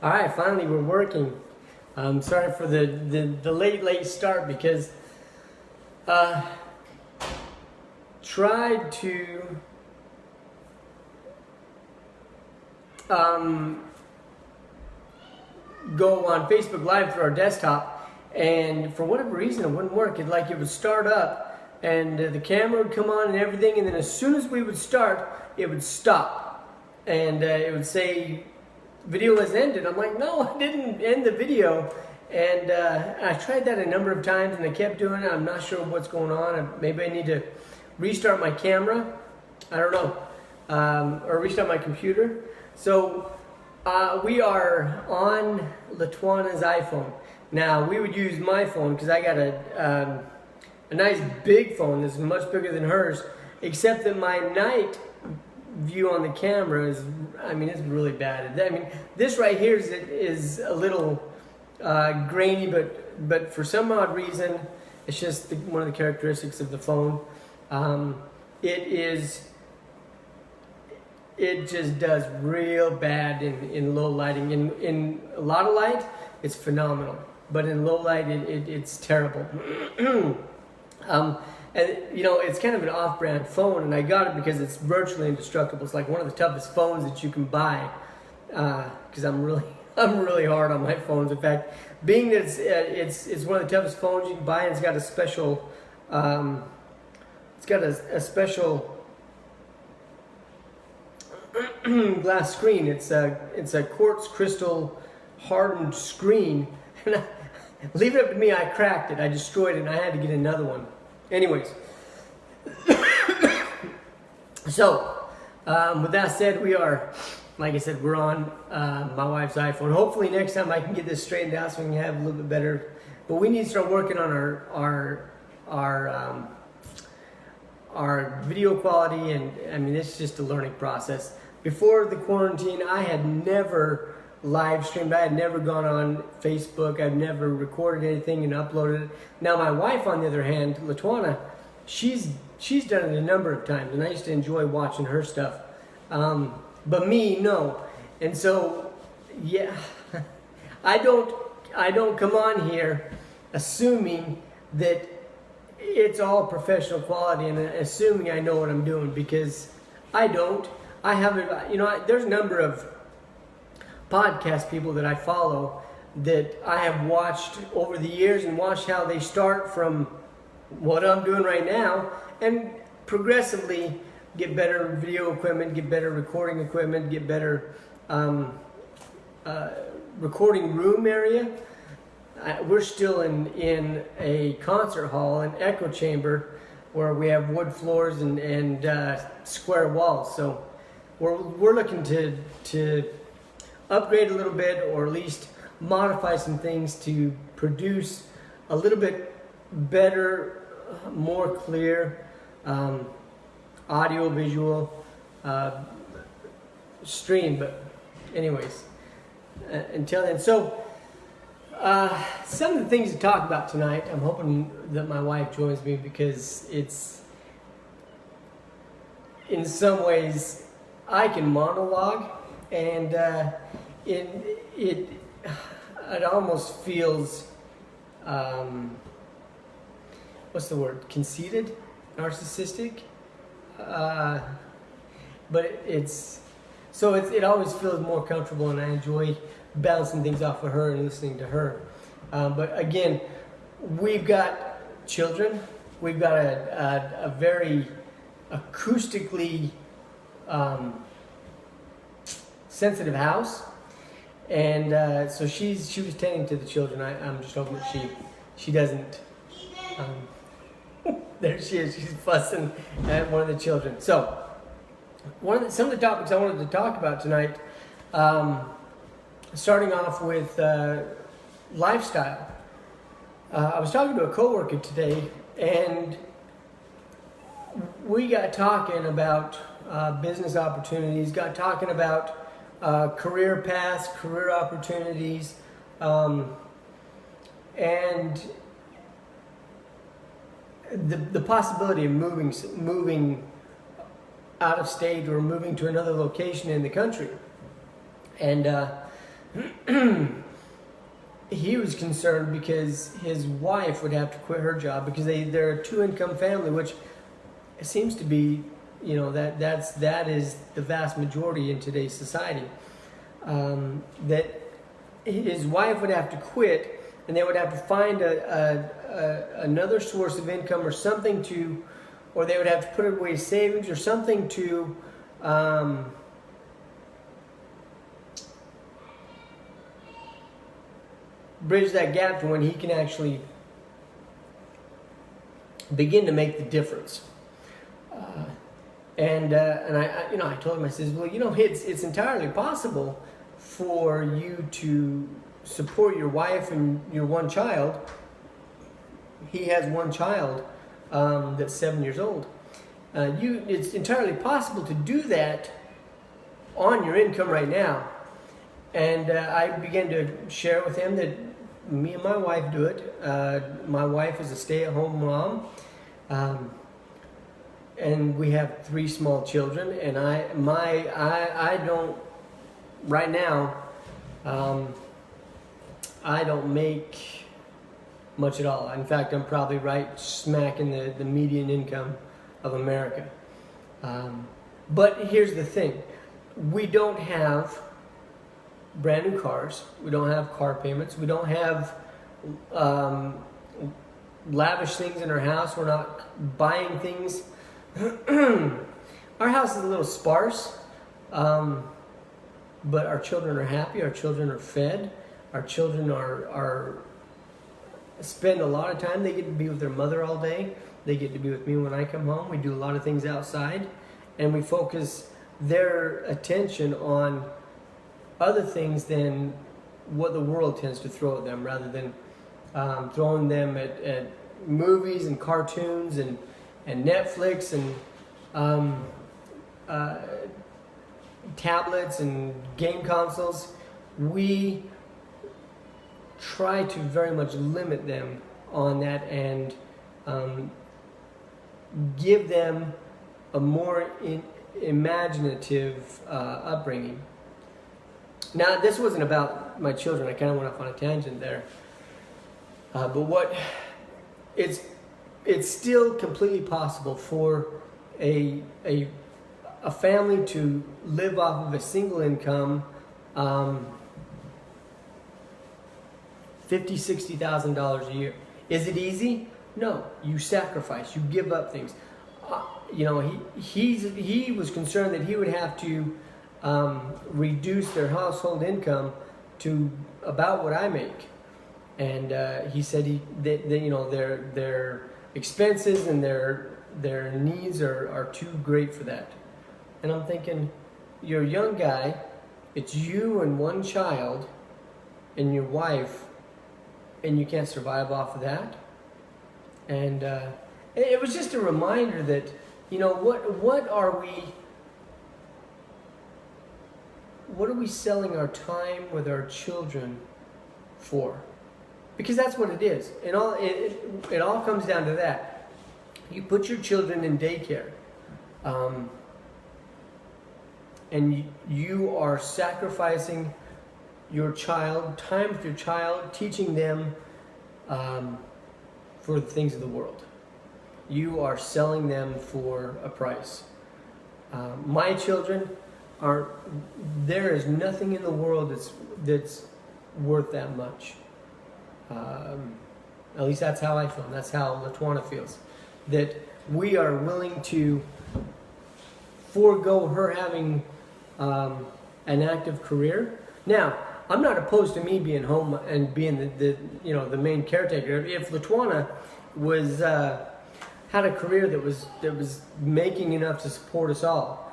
All right, finally we're working. Sorry for the late start because tried to go on Facebook Live through our desktop, and for whatever reason it wouldn't work. It would start up and the camera would come on and everything, and then as soon as we would start, it would stop and it would say video has ended. I'm like, no, I didn't end the video. And I tried that a number of times and I kept doing it. I'm not sure what's going on. Maybe I need to restart my camera. I don't know. Or restart my computer. So we are on Latuana's iPhone. Now, we would use my phone because I got a nice big phone that's much bigger than hers, except that my night view on the camera is, it's really bad. This right here is a little grainy, but for some odd reason, it's just one of the characteristics of the phone. It just does real bad in low lighting. In a lot of light, it's phenomenal, but in low light, it's terrible. And it's kind of an off-brand phone, and I got it because it's virtually indestructible. It's like one of the toughest phones that you can buy. Because I'm really hard on my phones. In fact, being that it's one of the toughest phones you can buy, and it's got a special glass screen. It's a quartz crystal hardened screen. Leave it up to me. I cracked it. I destroyed it, and I had to get another one. Anyways, so with that said, we are, like I said, we're on my wife's iPhone. Hopefully next time I can get this straightened out so we can have a little bit better. But we need to start working on our video quality, and it's just a learning process. Before the quarantine, I had never live streamed. I had never gone on Facebook. I've never recorded anything and uploaded it. Now my wife, on the other hand, Latuana, she's done it a number of times, and I used to enjoy watching her stuff. But me, no. And so, yeah, I don't come on here assuming that it's all professional quality and assuming I know what I'm doing, because I don't. I haven't, there's a number of podcast people that I follow that I have watched over the years and watched how they start from what I'm doing right now and progressively get better video equipment, get better recording equipment, get better recording room area. We're still in a concert hall, an echo chamber, where we have wood floors and square walls. So we're looking to upgrade a little bit, or at least modify some things to produce a little bit better, more clear audio visual stream. But anyways, until then, so some of the things to talk about tonight, I'm hoping that my wife joins me, because it's, in some ways, I can monologue, and it almost feels what's the word? Conceited, narcissistic. But it always feels more comfortable, and I enjoy bouncing things off of her and listening to her. But again, we've got children. We've got a very acoustically sensitive house, and so she was tending to the children. I'm just hoping that she doesn't. There she is. She's fussing at one of the children. So some of the topics I wanted to talk about tonight, starting off with lifestyle. I was talking to a coworker today, and we got talking about business opportunities, got talking about career paths, career opportunities, and the possibility of moving out of state or moving to another location in the country. And he was concerned because his wife would have to quit her job because they're a two-income family, which seems to be, that is the vast majority in today's society. That his wife would have to quit, and they would have to find another source of income or something or they would have to put away savings or something to bridge that gap to when he can actually begin to make the difference. And I told him, I says, well, it's entirely possible for you to support your wife and your one child. He has one child that's 7 years old. It's entirely possible to do that on your income right now. And I began to share with him that me and my wife do it. My wife is a stay-at-home mom. And we have 3 small children, and I don't right now. I don't make much at all. In fact, I'm probably right smack in the median income of America. But here's the thing: we don't have brand new cars. We don't have car payments. We don't have lavish things in our house. We're not buying things. Our house is a little sparse, but our children are happy. Our children are fed. Our children are spend a lot of time. They get to be with their mother all day. They get to be with me when I come home. We do a lot of things outside, and we focus their attention on other things than what the world tends to throw at them, rather than throwing them at movies and cartoons and Netflix and tablets and game consoles. We try to very much limit them on that and give them a more imaginative upbringing. Now, this wasn't about my children. I kind of went off on a tangent there. But it's still completely possible for a family to live off of a single income, $50,000-$60,000 a year. Is it easy? No. You sacrifice. You give up things. He was concerned that he would have to reduce their household income to about what I make, and he said their expenses and their needs are too great for that. And I'm thinking, you're a young guy, it's you and one child and your wife, and you can't survive off of that. And it was just a reminder that, what are we selling our time with our children for? Because that's what it is. It all comes down to that. You put your children in daycare, and you are sacrificing your child, time with your child, teaching them for the things of the world. You are selling them for a price. My children there is nothing in the world that's worth that much. At least that's how I feel. That's how LaTuana feels. That we are willing to forego her having an active career. Now, I'm not opposed to me being home and being the main caretaker. If LaTuana was had a career that was making enough to support us all,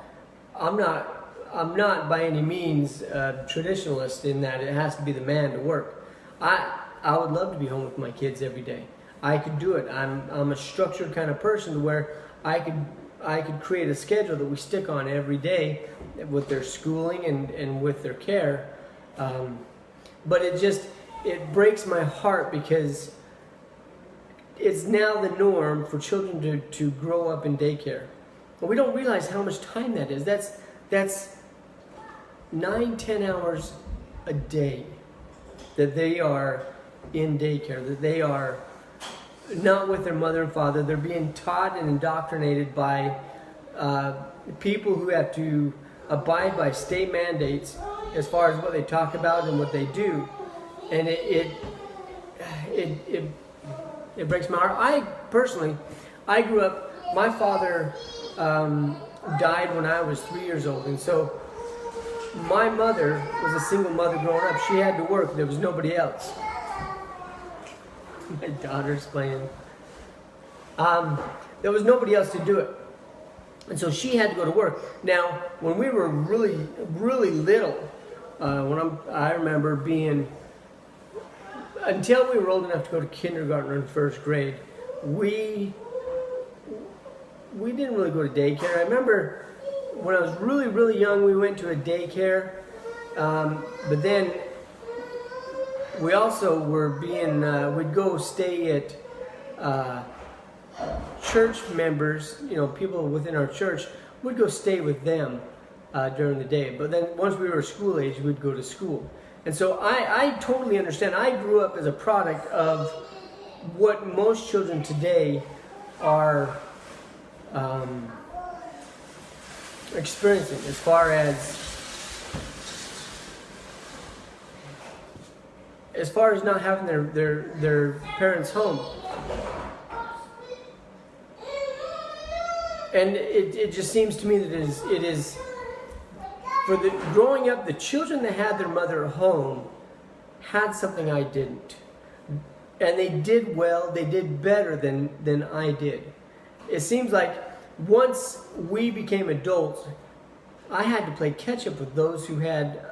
I'm not by any means a traditionalist in that it has to be the man to work. I would love to be home with my kids every day. I could do it. I'm a structured kind of person where I could create a schedule that we stick on every day with their schooling and with their care. But it breaks my heart because it's now the norm for children to grow up in daycare. But we don't realize how much time that is. That's 9-10 hours a day that they are in daycare, that they are not with their mother and father. They're being taught and indoctrinated by people who have to abide by state mandates as far as what they talk about and what they do, and it breaks my heart. I personally, grew up. My father died when I was 3 years old, and so my mother was a single mother growing up. She had to work. There was nobody else. My daughter's playing. There was nobody else to do it. And so she had to go to work. Now, when we were really, really little, I remember being, until we were old enough to go to kindergarten or in first grade, we didn't really go to daycare. I remember when I was really, really young, we went to a daycare, but then we also were being, we'd go stay at church members, people within our church, would go stay with them during the day. But then once we were school age, we'd go to school. And so I totally understand. I grew up as a product of what most children today are experiencing as far as not having their parents home. And it just seems to me that it is for the growing up, the children that had their mother home had something I didn't. And they did well, they did better than I did. It seems like once we became adults, I had to play catch up with those who had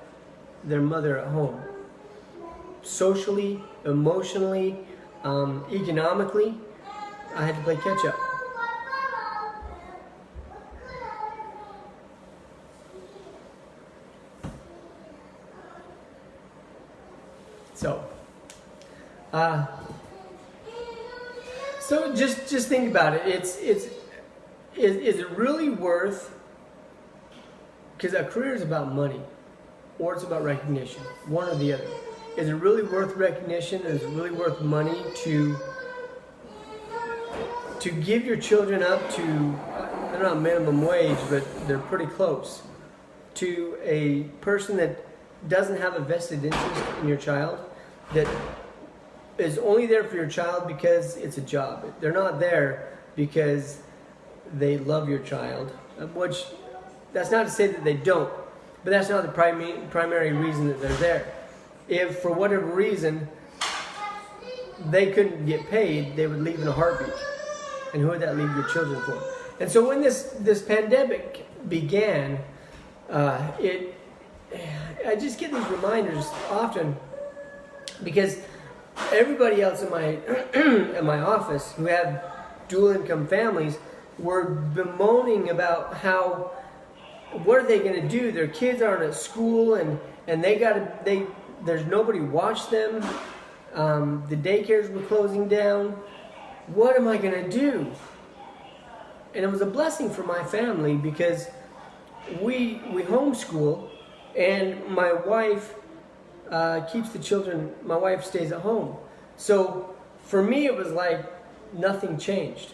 their mother at home. Socially, emotionally, economically, I had to play catch up. So just think about it. Is it really worth? Because a career is about money, or it's about recognition, one or the other. Is it really worth recognition? Is it really worth money to give your children up to? They're not minimum wage, but they're pretty close to a person that doesn't have a vested interest in your child, that is only there for your child because it's a job. They're not there because they love your child, which that's not to say that they don't, but that's not the primary reason that they're there. If for whatever reason they couldn't get paid, they would leave in a heartbeat. And who would that leave your children for? And so when this pandemic began, I just get these reminders often, because everybody else in my in my office who had dual income families were bemoaning about how, what are they going to do? Their kids aren't at school, and there's nobody to watch them. The daycares were closing down. What am I going to do? And it was a blessing for my family, because we homeschool, and my wife keeps the children. My wife stays at home. So for me, it was like nothing changed.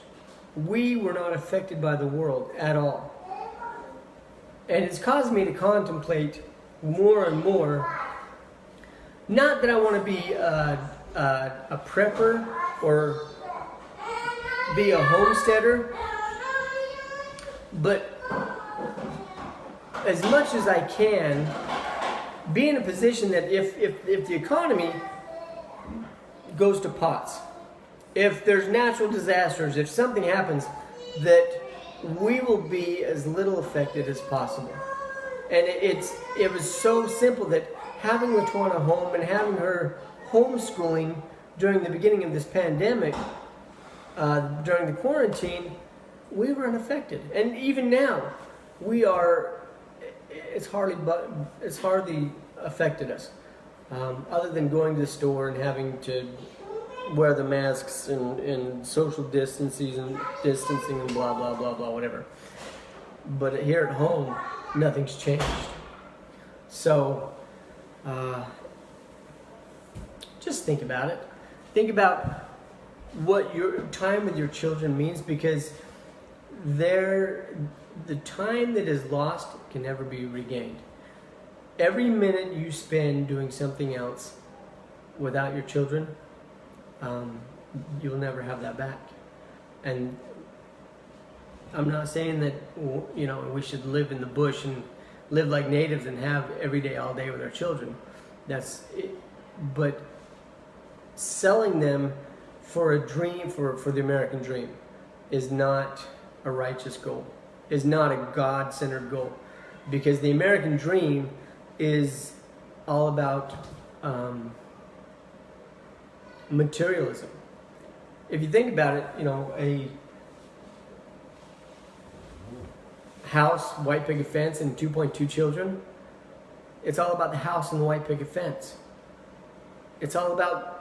We were not affected by the world at all. And it's caused me to contemplate more and more, not that I want to be a prepper or be a homesteader, but as much as I can, be in a position that if the economy goes to pots, if there's natural disasters, if something happens, that we will be as little affected as possible. And it was so simple that having Latoya home and having her homeschooling during the beginning of this pandemic, during the quarantine, we were unaffected. And even now, it's hardly affected us, other than going to the store and having to wear the masks and social distancing and blah blah blah blah whatever. But here at home, nothing's changed. So think about it. Think about what your time with your children means, because the time that is lost can never be regained. Every minute you spend doing something else without your children, you'll never have that back. And I'm not saying that, you know, we should live in the bush and live like natives and have every day, all day with our children. That's it. But selling them for a dream, for the American dream, is not a righteous goal, is not a God-centered goal. Because the American dream is all about materialism. If you think about it, you know, a house, white picket fence, and 2.2 children, it's all about the house and the white picket fence. It's all about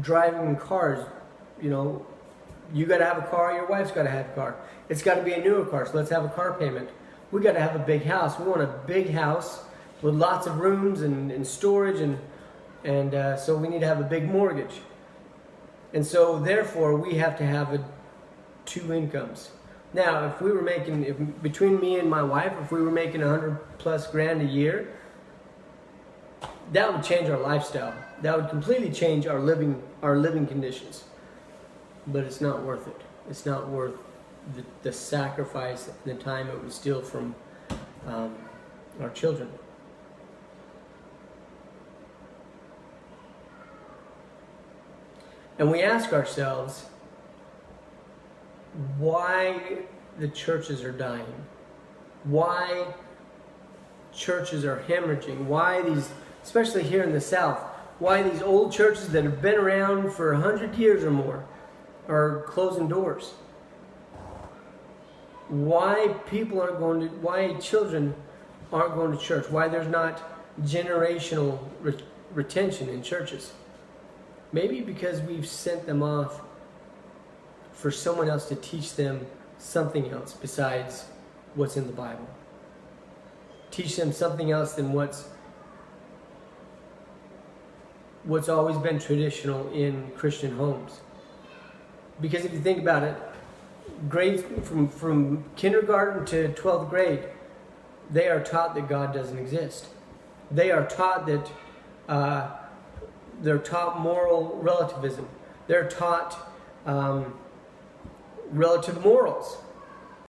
driving in cars. You know, you got to have a car, your wife's got to have a car. It's got to be a newer car, so let's have a car payment. We got to have a big house. We want a big house with lots of rooms and storage, and so we need to have a big mortgage. And so therefore we have to have two incomes. Now, if we were making, between me and my wife, if we were making $100+ grand a year, that would change our lifestyle. That would completely change our living conditions. But it's not worth it. It's not worth the sacrifice and the time it would steal from our children. And we ask ourselves why the churches are dying, why churches are hemorrhaging, why these, especially here in the South, why these old churches that have been around for 100 years or more are closing doors. Why why children aren't going to church, why there's not generational retention in churches. Maybe because we've sent them off for someone else to teach them something else besides what's in the Bible. Teach them something else than what's always been traditional in Christian homes. Because if you think about it, grades from kindergarten to 12th grade, they are taught that God doesn't exist. They are taught that they're taught moral relativism. They're taught relative morals.